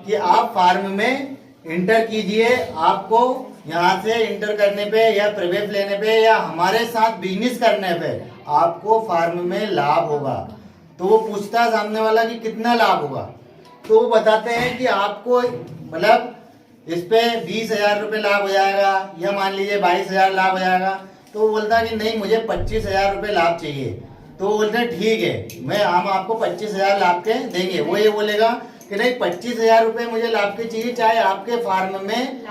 कि आप फार्म में इंटर कीजिए, आपको यहाँ से इंटर करने पे या प्रवेश लेने पे या हमारे साथ बिजनेस करने पे आपको फार्म में लाभ होगा। तो वो पूछता है सामने वाला कि कितना लाभ होगा, तो वो बताते हैं कि आपको मतलब इस पे 20,000 रुपये लाभ हो जाएगा या मान लीजिए 22,000 लाभ हो जाएगा। तो वो बोलता है कि नहीं मुझे 25,000 रुपये लाभ चाहिए। तो वो बोलते हैं ठीक है, हम आपको 25,000 लाभ के देंगे। वो ये बोलेगा कि नहीं 25,000 रुपये मुझे लाभ के चाहिए, चाहे आपके फार्म में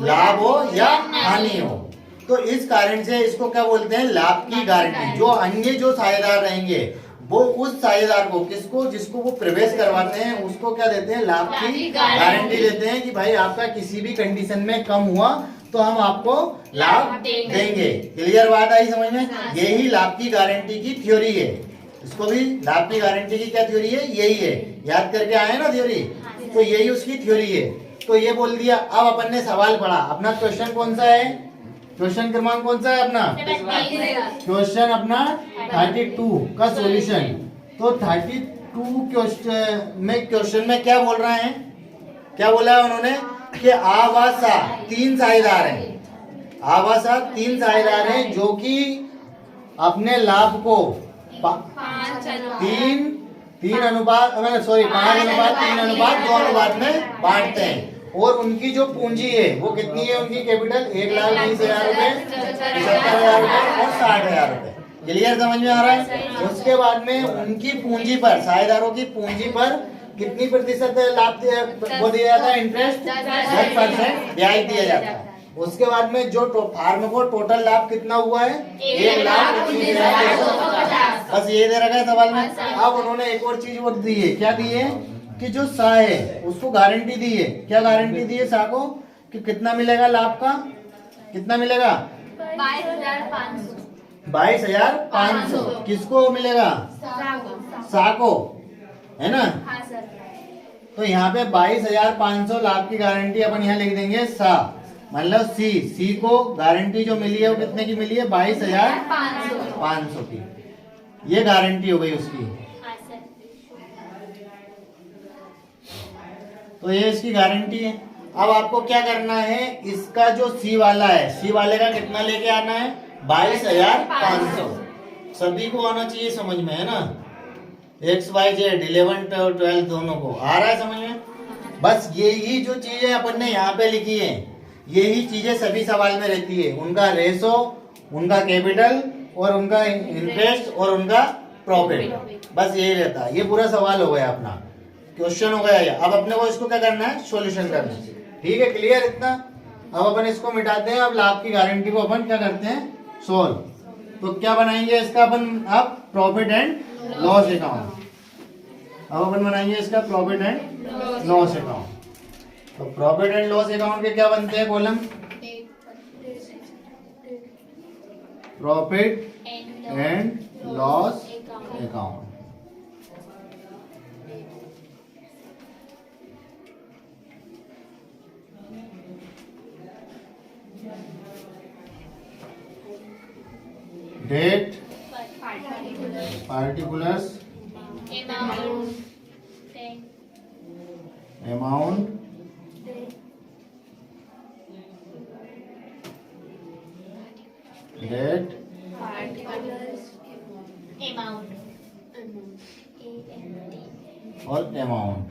लाभ हो या हानि हो। तो इस कारण से इसको क्या बोलते हैं, लाभ की गारंटी। जो अन्य जो साझेदार रहेंगे वो उस साझेदार को किसको जिसको वो प्रवेश करवाते हैं उसको क्या देते हैं, लाभ की गारंटी देते हैं कि भाई आपका किसी भी कंडीशन में कम हुआ तो हम आपको लाभ देंगे। क्लियर बात आई समझ में? यही लाभ की गारंटी की थ्योरी है। इसको भी लाभ की गारंटी की क्या थ्योरी है, यही है। याद करके आए ना थ्योरी, तो यही उसकी थ्योरी है। तो ये बोल दिया। अब अपन ने सवाल पढ़ा। अपना क्वेश्चन कौन सा है, क्वेश्चन क्रमांक कौन सा है अपना, क्वेश्चन अपना 32 का सॉल्यूशन। तो 32 क्वेश्चन में क्या बोल रहे हैं, क्या बोला है उन्होंने कि आवासा 3 साझेदार हैं, आवासा 3 साझेदार हैं जो कि अपने लाभ को 5 अनुपात 3:2 अनुपात में बांटते हैं। और उनकी जो पूंजी है वो कितनी है, उनकी कैपिटल 1,20,000 रुपए, 75,000 रुपए और 60,000 रुपए। क्लियर समझ में आ रहा है? उसके बाद में उनकी पूंजी पर, साझेदारों की पूंजी पर कितनी प्रतिशत लाभ वो दिया जाता है, इंटरेस्ट 10% ब्याज दिया जाता है। उसके बाद में जो फार्म को टोटल लाभ कितना हुआ है, 1,25,000। बस ये दे रखा है सवाल में। अब उन्होंने एक और चीज वो दी है, क्या दी है कि जो सा है उसको गारंटी दी है। क्या गारंटी दी है सा को कि कितना मिलेगा लाभ का, कितना मिलेगा 22,500। किसको मिलेगा, सा को, है ना? तो यहाँ पे 22,500 लाभ की गारंटी अपन यहाँ लिख देंगे सा, मतलब सी को गारंटी जो मिली है वो कितने की मिली है, 22,500 की। ये गारंटी हो गई उसकी। तो ये इसकी गारंटी है। अब आपको क्या करना है, इसका जो सी वाला है, सी वाले का कितना लेके आना है, 22,500। सभी को आना चाहिए समझ में, है ना? XYZ 11 12 दोनों को आ रहा है समझ में? बस यही जो चीजें अपन ने यहाँ पे लिखी है, यही चीजें सभी सवाल में रहती है। उनका रेशो, उनका कैपिटल और उनका इंटरेस्ट और उनका प्रॉफिट, बस यही रहता है। ये पूरा सवाल हो गया अपना, क्वेश्चन हो गया। अब अपने को इसको क्या करना है, सॉल्यूशन करना है। ठीक है, क्लियर इतना? अब अपन इसको मिटाते हैं। अब लाभ की गारंटी को अपन क्या करते हैं, सोल्व। तो क्या बनाएंगे इसका अपन, अब प्रॉफिट एंड लॉस अकाउंट। अब अपन बनाएंगे इसका प्रॉफिट एंड लॉस अकाउंट। तो प्रॉफिट एंड लॉस अकाउंट के क्या बनते हैं column, profit and loss account. Date, particulars, amount, date, और अमाउंट।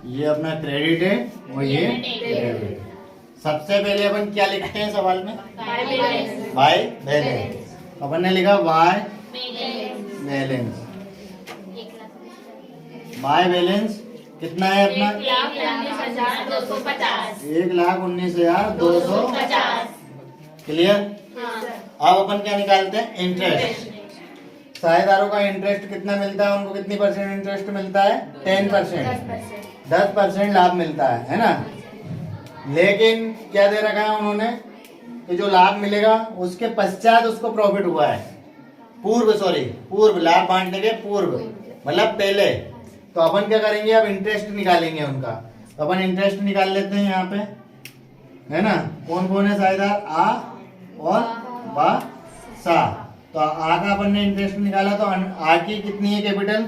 ये अपना क्रेडिट है और ये डेबिट। सबसे पहले अपन क्या लिखते हैं सवाल में, बाय बैलेंस। अपन ने लिखा बाय बैलेंस। बाय बैलेंस कितना है अपना, 1,19,250। क्लियर? अब अपन क्या निकालते हैं, इंटरेस्ट। साझेदारों का इंटरेस्ट कितना मिलता है, उनको कितनी परसेंट इंटरेस्ट मिलता है, 10%, 10% लाभ मिलता है ना? लेकिन क्या दे रखा है उन्होंने कि जो लाभ मिलेगा उसके पश्चात उसको प्रॉफिट हुआ है, पूर्व लाभ बांटने के पूर्व, मतलब पहले। तो अपन क्या करेंगे, अब इंटरेस्ट निकालेंगे उनका। तो अपन इंटरेस्ट निकाल लेते हैं यहाँ पे, है ना? कौन कौन है साझेदार, आ और बा सा। तो आ का अपन ने इंटरेस्ट निकाला, तो आ की कितनी है कैपिटल?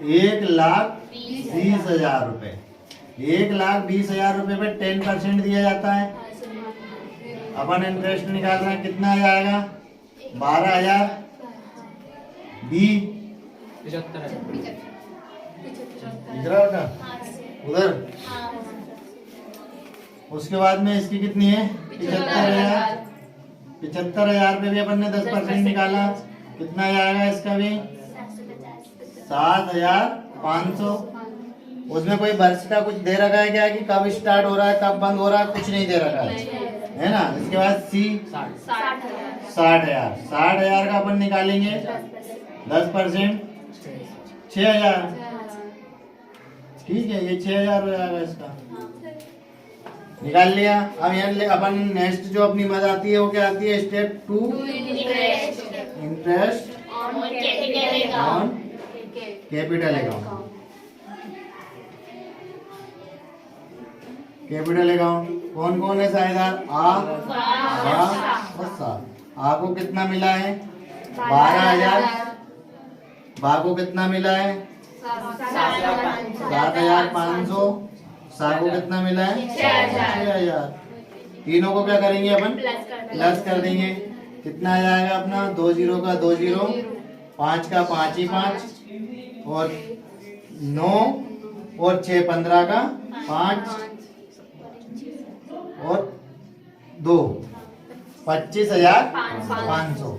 1,20,000 रुपए। 1,20,000 रुपए पे 10% दिया जाता है। अपन इंटरेस्ट निकाल रहे हैं, कितना आ जाएगा? 12,000। बी 75 इधर उधर उधर। उसके बाद में इसकी कितनी है? 75,000। 75,000 पे भी अपन ने 10% निकाला, कितना आएगा इसका भी? 7,500। उसमें कोई वर्ष का कुछ दे रखा है क्या कि कब स्टार्ट हो रहा है कब बंद हो रहा है? कुछ नहीं दे रखा है ना। इसके बाद सी 60,000। 60,000 का अपन निकालेंगे 10%, 6,000। ठीक है, ये 6,000 हो जाएगा इसका, निकाल लिया। अब यहाँ अपन नेक्स्ट जो अपनी मद आती है वो क्या आती है? Step 2, interest on capital account. Capital account कौन कौन है साझेदार? आ, बा और सा। आ को कितना मिला है? 12,000। बा को कितना मिला है? 7,500। सा को कितना मिला है? 6,000। तीनों को क्या करेंगे अपन? प्लस कर देंगे। कितना आ जाएगा अपना? 2 0 का 2 0, 5 का 5 ही 5, और 9 और 6 15 का 5 और 2 25,500।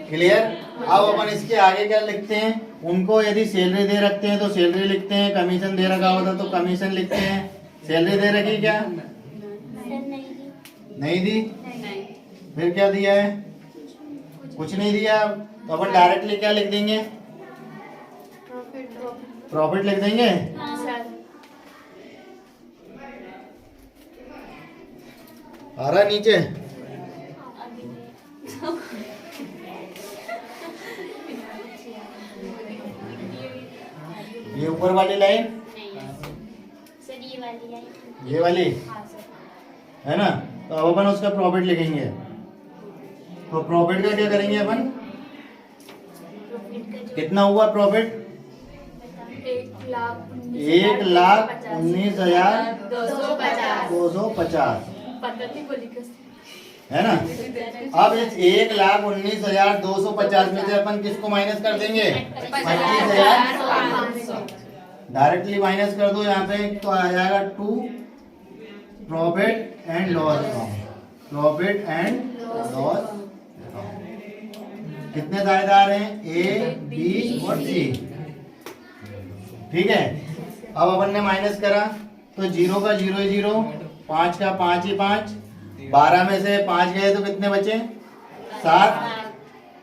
क्लियर। अब अपन इसके आगे क्या लिखते हैं? उनको यदि सैलरी दे रखते हैं तो सैलरी लिखते हैं, कमीशन दे रखा होता तो कमीशन लिखते हैं। सैलरी दे रखी क्या? नहीं दी। फिर क्या दिया है? कुछ नहीं दिया। तो अपन डायरेक्टली क्या लिख देंगे? प्रॉफिट लिख देंगे। आ रहा नीचे? ये ऊपर वाली लाइन, ये वाली है ना। तो अब अपन उसका प्रॉफिट लिखेंगे। तो प्रॉफिट का क्या करेंगे अपन? कितना हुआ प्रॉफिट? 1,19,250 है ना। अब इस 1,19,250 में से अपन किसको माइनस कर देंगे? 25,000 डायरेक्टली माइनस कर दो यहाँ पे। तो आ जाएगा 2 profit and loss account. Profit and loss account. कितने साझेदार हैं? ए, बी और सी। ठीक है। अब अपन ने माइनस करा तो 0 का 0 ही 0, 5 का 5 ही 5, 12 में से 5 गए तो कितने बचे? 7।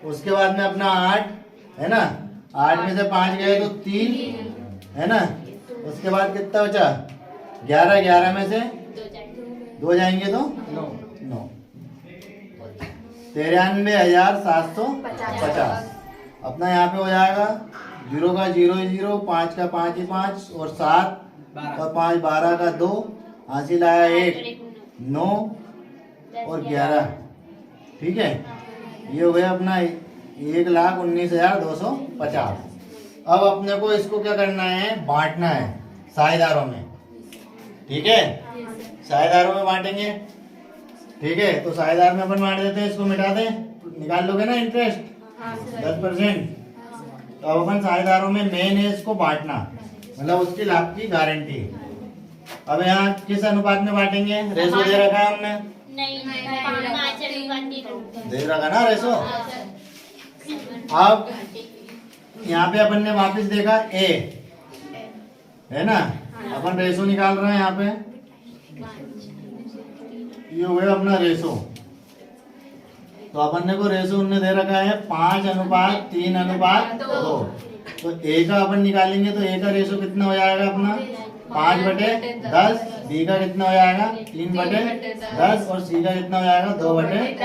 उसके बाद में अपना 8 है ना। 8 में से 5 गए तो 3 है ना। उसके बाद कितना बचा? 11। 11 में से 2 जाएंगे तो 9। 93,750 अपना यहाँ पे हो जाएगा। 0 का 0 ही 0, 5 का 5 ही 5 और 7 और 5 12 का 2, हासिल आया 1, 9 और 11। ठीक है, ये हो गया अपना 1,19,250। अब अपने को इसको क्या करना है? बांटना है साझेदारों में। ठीक है, साझेदारों में बांटेंगे। ठीक है, तो साझेदार में अपन बांट देते हैं। इसको मिटा दें, निकाल लोगे ना इंटरेस्ट 10%। तो अब अपन साझेदारों में मेन है इसको बांटना, मतलब उसकी लाभ की गारंटी। अब यहाँ किस अनुपात में बांटेंगे? रेशो दे रखा है हमने, दे रखा ना रेशो। अब यहाँ पे अपन ने वापस देखा ए है ना। अपन रेशो निकाल रहे हैं यहाँ पे। ये हो गया अपना रेशो। तो अपन ने को रेशो उन्होंने दे रखा है 5:3:2। तो ए का अपन निकालेंगे तो ए का रेशो कितना हो जाएगा अपना? 5/10। बी का कितना हो जाएगा? 3/10 और सी का कितना हो जाएगा? 2/10।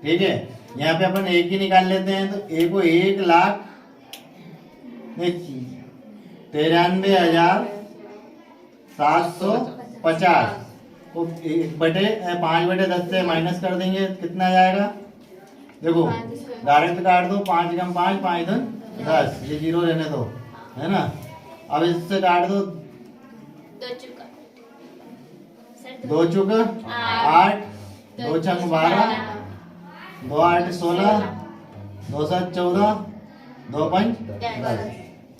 ठीक है, यहाँ पे अपन ए की निकाल लेते हैं। तो ए को 1,93,750 तो 5/10 से माइनस कर देंगे, कितना आ जाएगा? देखो डायरेक्ट काट दो, 5 कम 5, 5 दून 10, ये 0 रहने दो, है ना। अब इससे काट दो, 2 चुक 8, 2 छंग 12, 2 8 16, 2 7 14, 2 5 10।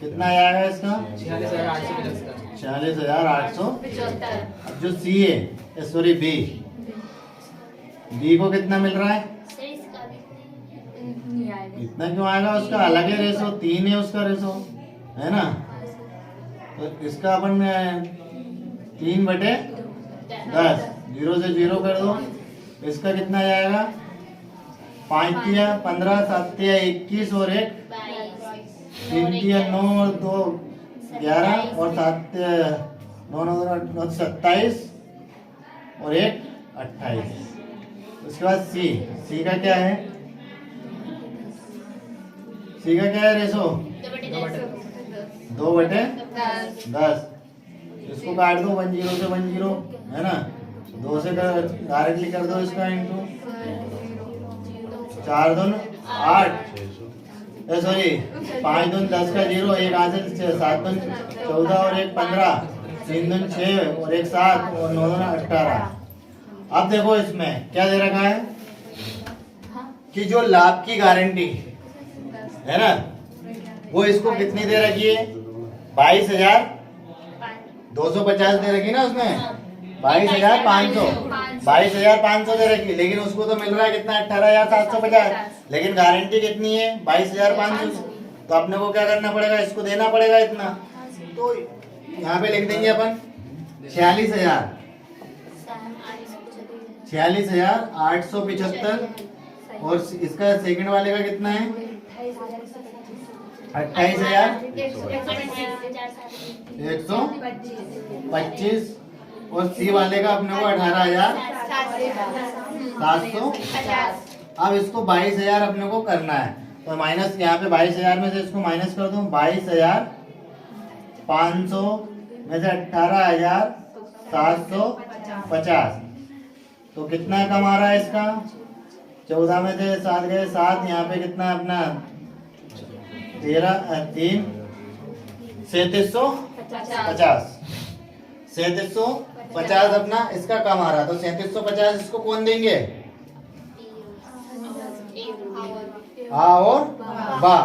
कितना आएगा इसका? 46,850 का। 46,875। अब जो सी है, सॉरी बी को कितना मिल रहा है? इतना क्यों आएगा? उसका अलग है रेशो, 3 है उसका रेशो, है ना। तो इसका अपन 3/10, 0 से 0 कर दो, इसका कितना जाएगा? 5 तिया 15, 7 तिया 21 और 1 3 तिया 9 और 2 11 और 7 9 9 27 और 1 28। उसके बाद सी का क्या है? सी का क्या है रेशो? 2/10। इसको काट दो 10 से 10, है ना। 2 से डायरेक्टली कर दो इसका इंटू 4 दून 8, सॉरी 5 दून 10 का 0, 1 हासिल 7 दून 14 और 1 15, 3 दून 6 और 1 7 और 9 दून 18। अब देखो इसमें क्या दे रखा है कि जो लाभ की गारंटी है ना, वो इसको कितनी दे रखी है? 22,250 दे रखी ना उसमें, 22,500, 22,500 दे रखी। लेकिन उसको तो मिल रहा है कितना? 18,750। लेकिन गारंटी कितनी है? 22,500। तो अपने को क्या करना पड़ेगा? इसको देना पड़ेगा इतना। तो यहाँ पे लिख देंगे अपन 46,875 और इसका सेकंड वाले का कितना है? 28,125 और सी वाले का अपने को 18,750। अब इसको 22,000 अपने को करना है, तो माइनस यहाँ पे 22,000 में से इसको माइनस कर दूं, 22,500 में से 18,750। तो कितना कम आ रहा है इसका? 14 में से 7 गए 7, यहाँ पे कितना है अपना 13 3 3750। 3750 अपना इसका कम आ रहा, तो 3750 इसको कौन देंगे? आ और बा।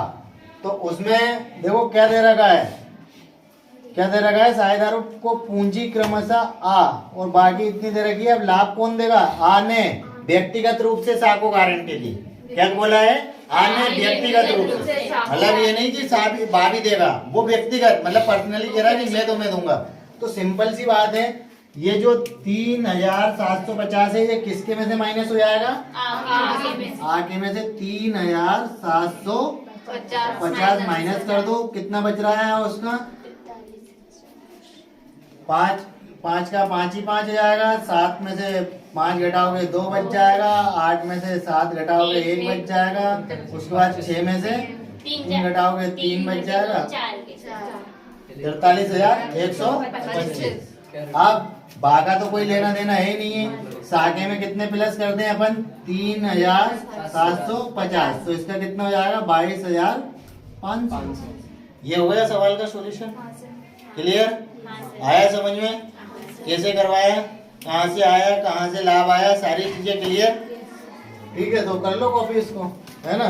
तो उसमें देखो क्या दे रखा है, क्या दे रखा है? साझेदारों को पूंजी क्रमशः आ और बाकी इतनी दे रखी है। अब लाभ कौन देगा? आ ने व्यक्तिगत रूप से सा को गारंटी दी। क्या बोला है? आ ने व्यक्तिगत रूप से, मतलब ये नहीं कि सा भी बा भी देगा, वो व्यक्तिगत मतलब पर्सनली कह रहा है कि मैं दूंगा। तो सिंपल सी बात है, ये जो 3,750 है ये किसके में से माइनस हो जाएगा? आ के में से 3,750 माइनस कर दो, कितना बच रहा है उसका? 5 का 5 ही 5 हो जाएगा, 7 में से 5 घटाओगे 2 बच जाएगा, 8 में से 7 घटाओगे 1 बच जाएगा, उसके बाद 6 में से 3 घटाओगे 3 बच जाएगा, 43,125। अब बाका तो कोई लेना देना है ही नहीं है, साके में कितने प्लस कर दें अपन? 3,750। तो इसका कितना हो जाएगा? 22,500। ये हो गया सवाल का सॉल्यूशन। क्लियर? आया समझ में? कैसे करवाया, कहाँ से आया, कहाँ से लाभ आया, सारी चीजें क्लियर? ठीक है, तो कर लो कॉपी इसको, है ना।